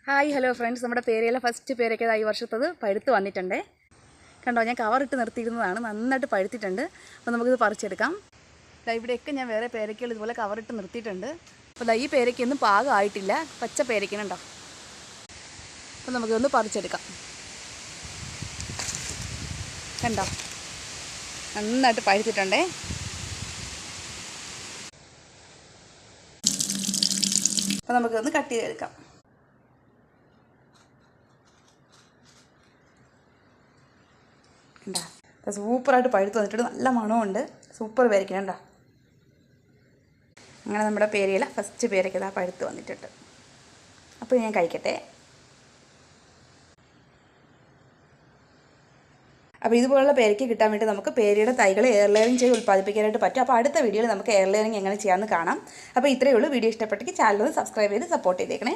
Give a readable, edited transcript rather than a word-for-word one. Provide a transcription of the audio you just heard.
Hi hello friends, നമ്മുടെ പേരയിലെ first പേരയ്ക്കത് ഈ വർഷത്തത് പഴുത്ത് വന്നിട്ടുണ്ട്. കണ്ടോ, ഞാൻ കവറിട്ട് നിർത്തിയിരുന്നതാണ്, നന്നായിട്ട് പഴുത്തിട്ടുണ്ട്. അപ്പോൾ നമുക്കിത് പറിച്ചെടുക്കാം. ഇവിടെയൊക്കെ ഞാൻ വേറെ പേരയ്ക്കകൾ ഇതുപോലെ കവറിട്ട് നിർത്തിയിട്ടുണ്ട്. അപ്പോൾ ഈ പേരയ്ക്കൊന്നും പാകമായിട്ടില്ല, പച്ച പേരയ്ക്കനുണ്ടോ. അപ്പോൾ നമുക്കിതൊന്ന് പറിച്ചെടുക്കാം. കണ്ടോ, നന്നായിട്ട് പഴുത്തിട്ടുണ്ടേ. അപ്പോൾ നമുക്കിതൊന്ന് കട്ട് ചെയ്തെടുക്കാം. കണ്ടോ, സൂപ്പറായിട്ട് പഴുത്ത് വന്നിട്ടുണ്ട്, നല്ല മണമുണ്ട്, സൂപ്പർ പേരയ്ക്ക. കണ്ടോ, അങ്ങനെ നമ്മുടെ പേരയില ഫസ്റ്റ് പേരയ്ക്ക ഇതാ പഴുത്ത് വന്നിട്ടുണ്ട്. അപ്പോൾ ഞാൻ കഴിക്കട്ടെ. അപ്പോൾ ഇതുപോലുള്ള പേരയ്ക്ക കിട്ടാൻ വേണ്ടി നമുക്ക് പേരയുടെ തൈകൾ എയർ ലെയറിങ് ചെയ്ത് ഉൽപ്പാദിപ്പിക്കാനായിട്ട് പറ്റും. അപ്പോൾ അടുത്ത വീഡിയോയിൽ നമുക്ക് എയർ ലെയറിങ് എങ്ങനെ ചെയ്യാമെന്ന് കാണാം. അപ്പോൾ ഇത്രയേ ഉള്ളൂ. വീഡിയോ ഇഷ്ടപ്പെട്ടെങ്കിൽ ചാനൽ ഒന്ന് സബ്സ്ക്രൈബ് ചെയ്ത് സപ്പോർട്ട് ചെയ്തേക്കണേ.